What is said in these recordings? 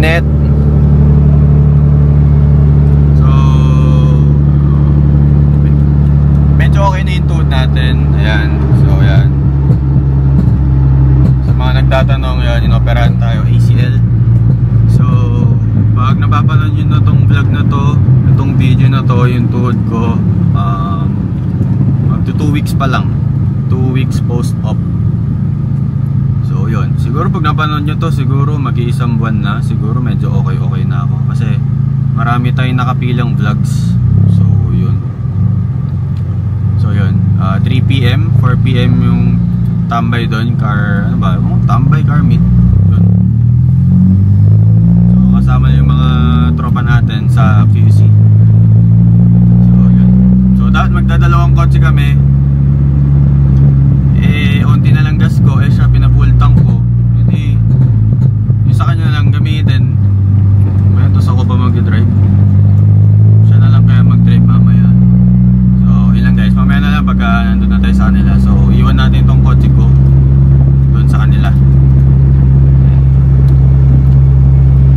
init. So medyo okay na yung tuhod natin. Ayan. So ayan, sa mga nagtatanong, yan, inoperahan tayo ACL. So pag napapanood nyo na tong vlog na to, itong video na to, yung tuhod ko, up to 2 weeks pa lang, 2 weeks post-op. So yun, siguro pag napanood nyo to, siguro mag-iisang buwan na, siguro medyo okay na ako, kasi marami tayong nakapilang vlogs. So yun, 3 PM, 4 PM yung tambay doon, ano ba, tambay car meet yun. So kasama yung mga tropa natin sa QC. So yun, so dapat magdadalawang kotse kami. Unti na lang gas ko, siya pinafull tank ko, hindi yung sa kanya lang gamitin. Ngayon tos ako pa mag-drive, siya na lang kaya mag-drive mamaya. So yun lang guys, mamaya na lang pagka nandun na tayo sa kanila. So iwan natin tong kotse ko doon sa kanila.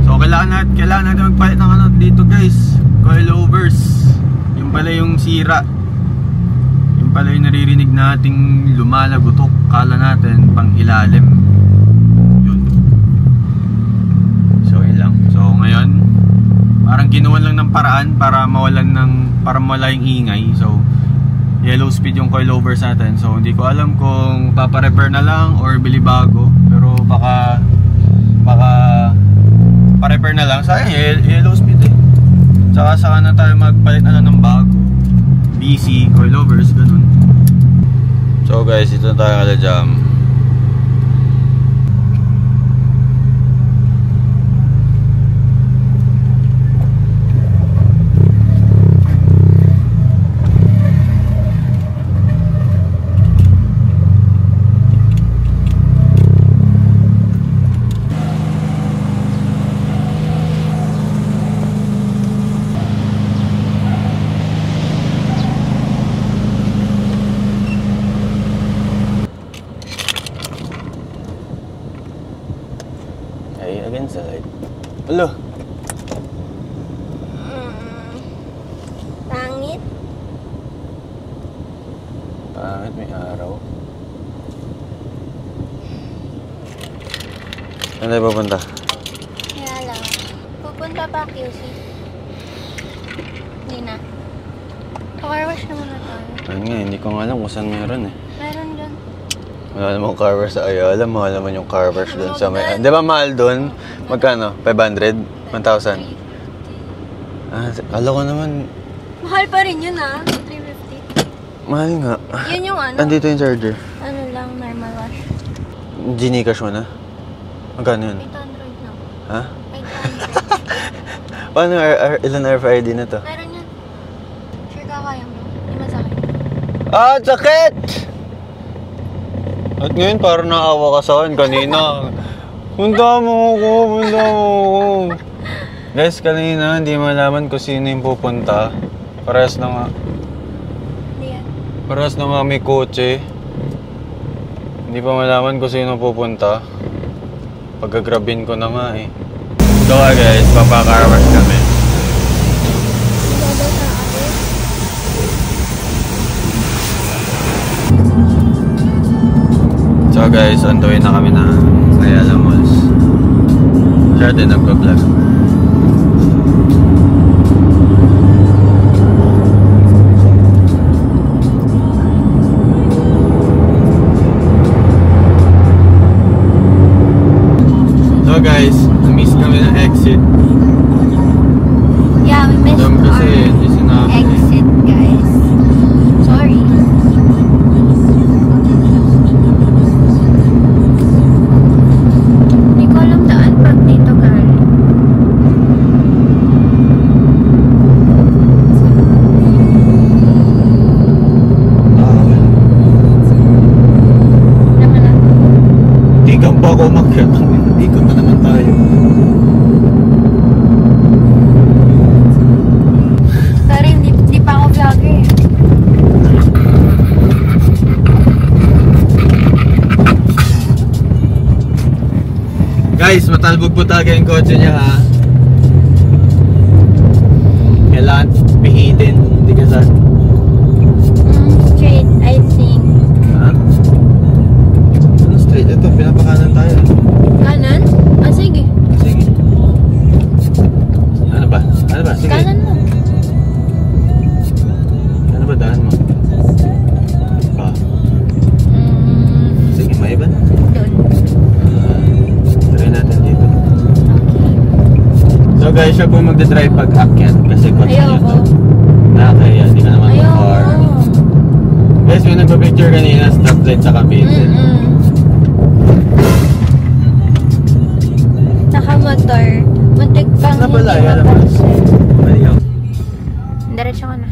So kailangan natin magpalit ng ano dito guys, coilovers. Yung pala yung sira, yung pala yung naririnig nating lumalagutok, kala natin pang ilalim yun. So yun lang. So ngayon parang ginawan lang ng paraan para mawala yung ingay. So yellow speed yung coilovers natin. So hindi ko alam kung paparepair na lang or bili bago, pero baka pa-repair na lang. Sayang yellow speed eh. Tsaka saka na tayo magpalit na lang ng bago, BC, coilovers, ganun. So guys, ito na tayo kada jam. Against the light. Hello. Pangit. Pangit, may araw. Saan tayo pupunta? Kaya lang. Pupunta pa QC. Hindi na. Car wash naman na tayo. Ayun nga, hindi ko nga alam kung saan meron eh. Meron dyan. Wala namang car wash sa Ayala. Mahal naman yung car wash doon sa may... Di ba mahal doon? Magkano? 500? 1,000? Alam ko naman... Mahal pa rin yun ah. 350. Mahal nga. Yun yung ano? Andito yung charger. Ano lang, normal wash. Gcash mo na? Magkano yun? 800 lang. Ha? 800. Paano ilan RFID na to? Meron yan. Sure ka kaya mo. Hindi masakit. Sakit! At ngayon parang naawa ka sa akin kanina. Punta mo ako. Guys, kanina hindi malaman kung sino yung pupunta. Parehas na nga. Hindi yan. Parehas na nga may kotse. Hindi pa malaman kung sino pupunta. Pagkagrabin ko na nga eh. So guys, papakarawas kami. So guys, on the way na kami na Ayala Malls. Siya din nagpa-vlog. So guys, miss kami ng exit. Yeah, we missed Kasi hindi sinabi. exit, guys. Sorry. Hindi ko alam daan pag dito galing. Talbog po talaga yung kotse niya ha. Kailangan pihitin, hindi ka saan. Straight, I think. Ha? Ano straight? Ito, pinapakanan tayo. Kanan? Ah, sige. Sige. Ano ba? Ano ba? Sige. Kanan mo. Ano ba daan mo? Pa. Sige, may iba na. Doon. Try natin dito. So guys, siya po magdadrive pag akyat kasi kotse niya Ayoko. to. Nakakaya, hindi ka naman car. Ayoko. Guys, may nagpa-picture kanina, stoplight sa Cavite. Nakamotor. Muntik pang Ano pala, hindi yan naman. mapansin. Mali ako. Diretso ka na.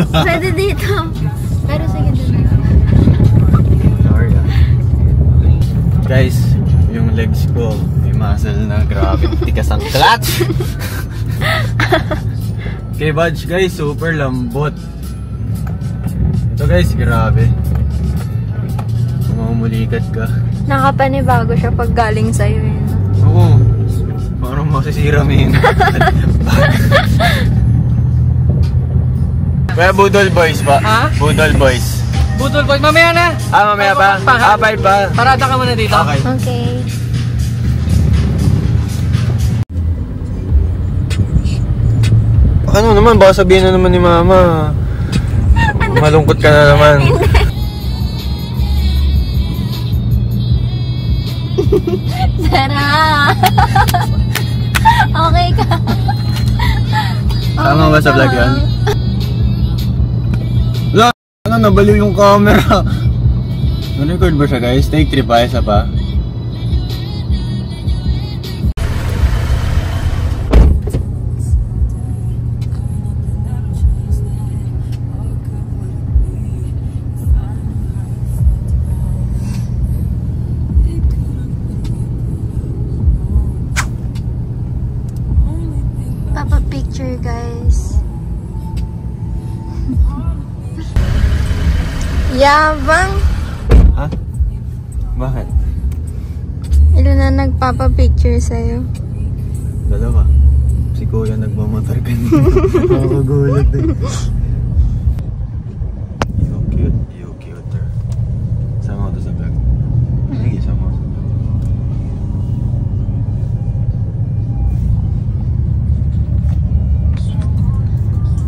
Pwede dito. Pero sige doon na. Sorry ah. Guys, yung legs ko, may muscle na grabe. Tikas ang clutch! Okay, Budge, guys, super lambot. Ito guys, grabe. Mamumulikat ka. Nakapanibago siya pag galing sa'yo yun. Oo. Parang masisira mo yun. Kaya Budol Boys pa. Ha? Budol Boys. Budol boy, mamaya na! Mamaya pa? Bye pa. Parada ka muna dito. Okay. Okay. Ano naman, baka sabihin na naman ni Mama. Malungkot ka na naman. Tara! Okay ka. Tama ba sa vlog yan? Ano, nabaliw yung camera. Na-record ba siya guys? Take 3 pa, isa pa. Papa picture guys. Yabang. Ha? Bakit? Ilan na nagpapa-picture sa'yo? Dalawa. Si Kuya nagmamotor kanina. Nakakagulat eh. You cuter. Sama ko to sa vlog. Sige, sama ko sa vlog.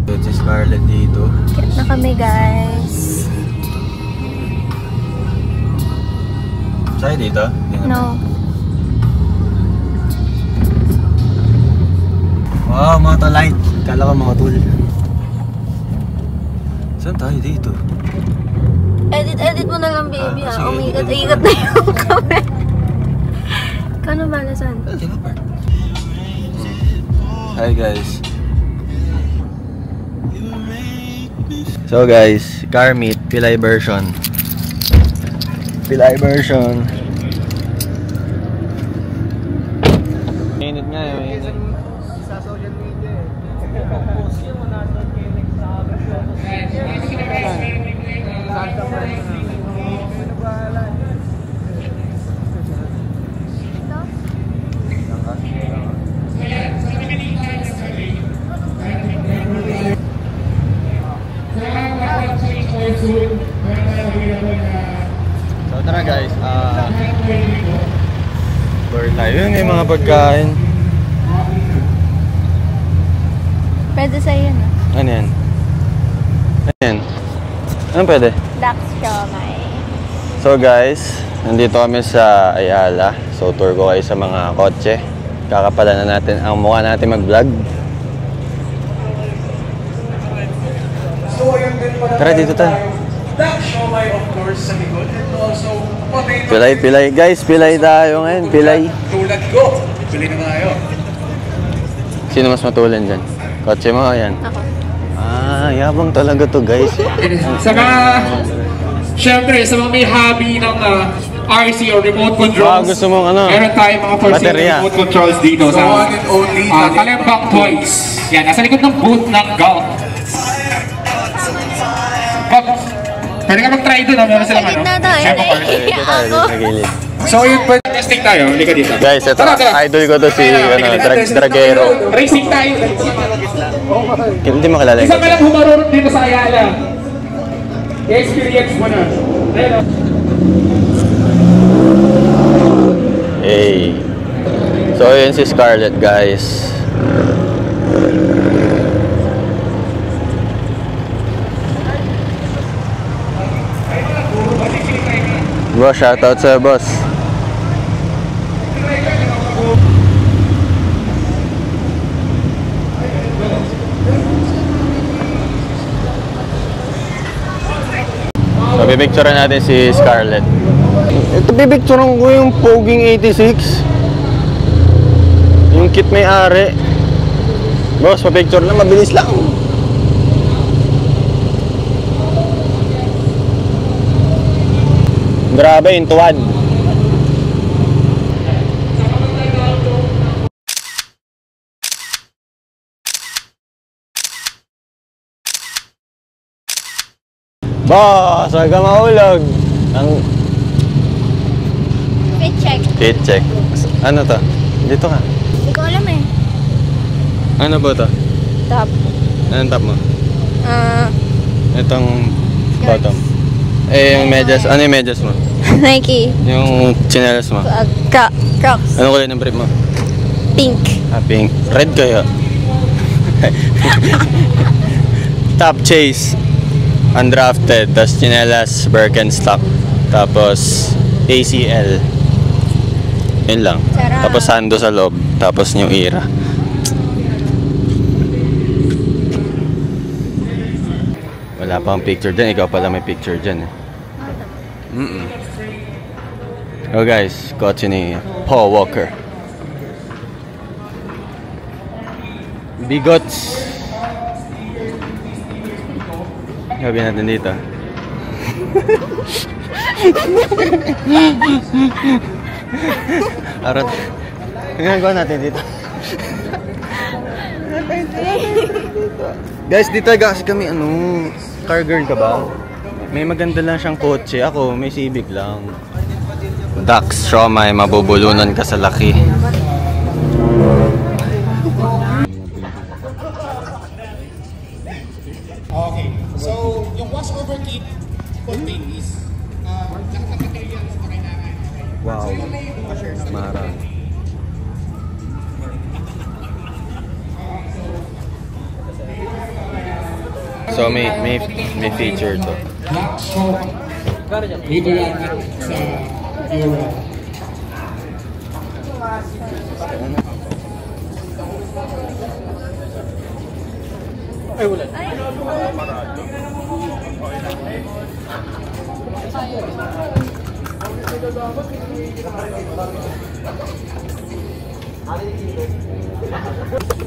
Ito si Scarlett dito. Cute na kami guys. Sa'yo dito? Hindi naman. No. Wow, mga light. Kala ko mga tool. Saan tayo dito? Edit mo na lang baby Ah, ha. sige, Umiikat-ikat na yung camera. Ikaw na bala saan? Hi guys. So guys, car meet, Pilay version. Pilay version. Init nga eh. Sa social media eh. So tara guys, tour tayo. Yun yung mga pagkain. Pwede sa'yo na. Ano yan? Ano yan? Ano pwede? Dax siomay. So guys, nandito kami sa Ayala. So tour ko kayo sa mga kotse. Kakapala na natin ang mukha natin mag-vlog. Tara dito tayo. Dax siomay of course sa likod and also potato. Pilay. Guys, pilay tayo ngayon. Pilay. Tulad ko. Pili na tayo. Sino mas matulan dyan? Kotse mo, yan. Ako. Yabang talaga to guys. Sa mga, syempre, sa mga may hobby ng RC or remote controls, Gusto mong ano? meron tayong mga for sale Baterya. remote controls dito sa Kalembang Toys. Yan, nasa likod ng booth ng Golf. Pwede ka mag-try doon, meron silang ano. Gitna tayo. Eco cars. Naiiyak ako. Nagilid. So yun, testing tayo. Hindi ka dito. Guys, ito, Tara, tara. idol ko to si, Dragero. Racing tayo. Hindi mo kilala Isa ka lang humarunod dito sa Ayala. I-experience mo na. Ayun o. Hey. So, yun si Scarlett, guys. Boss, shoutout sa boss. So, pipicturean natin si Scarlett. Ito, pipicturean ko yung Poging 86. Yung kit may-ari. Boss, pa-picture na, mabilis lang. Grabe, yung tuwad. Boss, wag ka maulog. Ang Fit check. fit check. Ano to? Dito ka. Hindi ko alam eh. Ano ba to? Top. Anong top mo? Itong Skirts. bottom. Eh, yung medyas. Ano yung medyas mo? Nike. Yung chinelas mo? Crocs. Ano kulay ng brief mo? Pink. Ah, pink. Red kaya. Top chase. Undrafted. Tapos chinelas, Birkenstock. Tapos ACL. Yun lang. Sarap. Tapos sando sa loob. Tapos yung Era. Wala pang picture dyan. Ikaw pala may picture dyan eh. Oh guys, kotse ni Paul Walker. Bigots. Gabi natin dito. Arat. Ginagawa natin dito. Guys, dito kasi kami car girl ka ba? May maganda lang siyang kotse. Ako, may Civic lang. Dax, siomay, mabubulunan ka sa laki. Okay. So, yung washover kit contain is lahat ng materials na kailangan. Wow. Marang. So may feature to. Black smoke. Dito yan sa Euro. Ay, wala.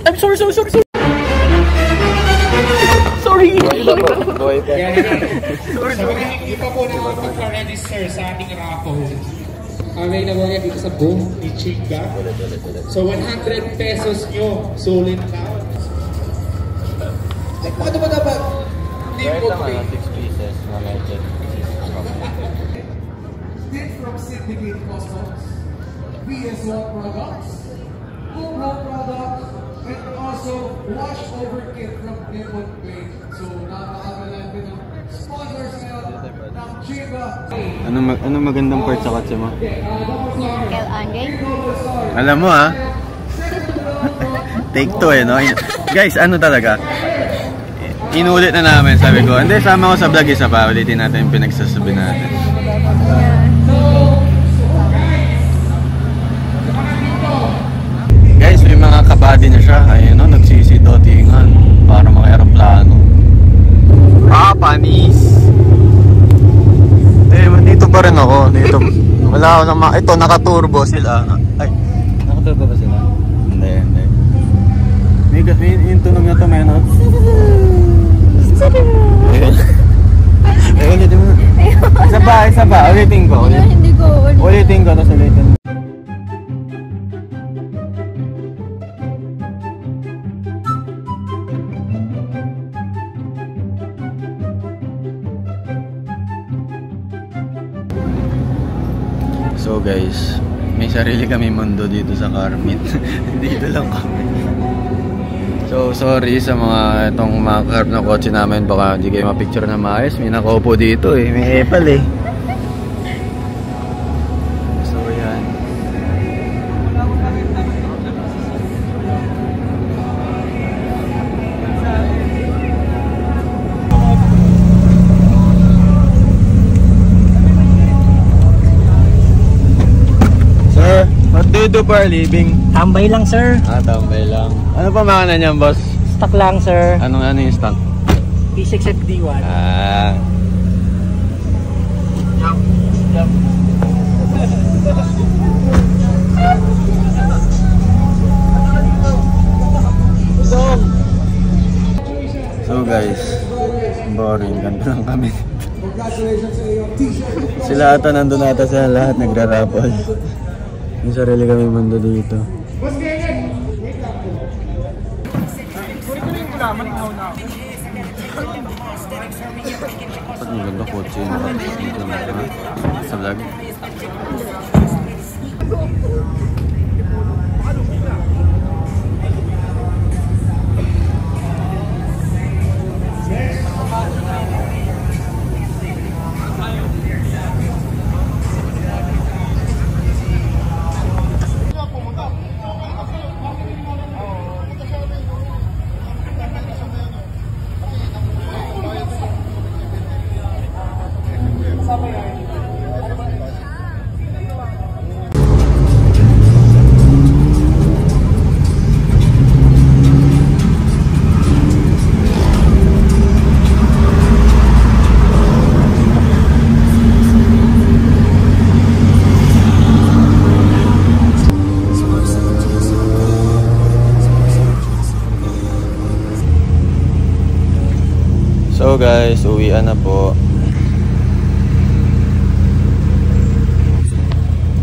I'm sorry. Sorry. Buhay pa. So, hindi pa po na magpa-register sa ating raffle. Available yan dito sa booth ni Chica. So, 100 pesos nyo. Sulit na. Ano ba dapat? Right lang 6 pieces na medyo. Kit from Syndicate Cosmos, PS1 products, Cobra products, and also wash over kit from Nippon Paint. So, napakagalante ng sponsors ngayon ng Chiba. Ano magandang part sa kotse mo? Kel Andre. Alam mo ha? Take 2 no? Guys, ano talaga? Inulit na namin, sabi ko. Hindi, sama ko sa vlog isa pa. Ulitin natin yung pinagsasabi natin. Guys, may mga kabady na siya. Ayun no, nagsisidotingan para maka-aeroplano. Panis! Dito pa rin ako. Dito. Wala ako naman. Ito, naka-turbo sila. Ay, naka-turbo ba sila? Hindi. Yung tunog na to, men. Ulitin mo. Isa ba? Ulitin ko. Hindi ko. Ulitin ko, tapos ulitin. So guys, may sarili kami mundo dito sa Carmit. Dito lang kami. So sorry sa mga itong mga carb na kotse namin, baka hindi kayo mapicture na maayos. May nakaupo dito eh, may epal eh. So yan. Sir, what do you do for a living? Tambay lang, sir. Tambay lang. Ano pa makanan niyan, boss? Stock lang, sir. Ano yung stock? P6 FD1. So guys, boring. Ganito lang kami. Sila ata nandun ata sa lahat nagra-raffle. May sarili kami mundo dito. Ba't maganda kotse yun? Dito naman sa vlog. So guys, uwian na po.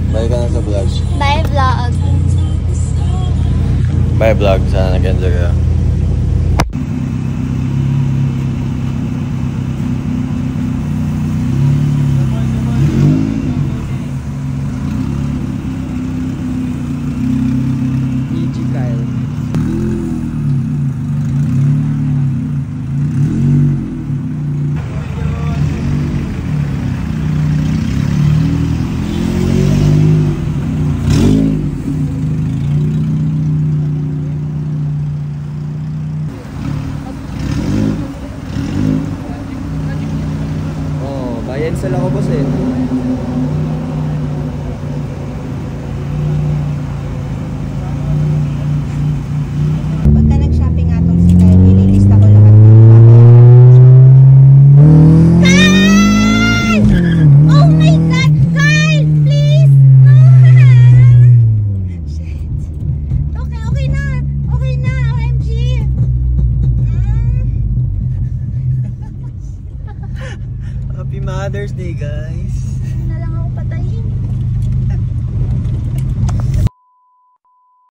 Bye ka na sa vlog. Bye vlog. Bye vlog, sana nag-enjoy ka.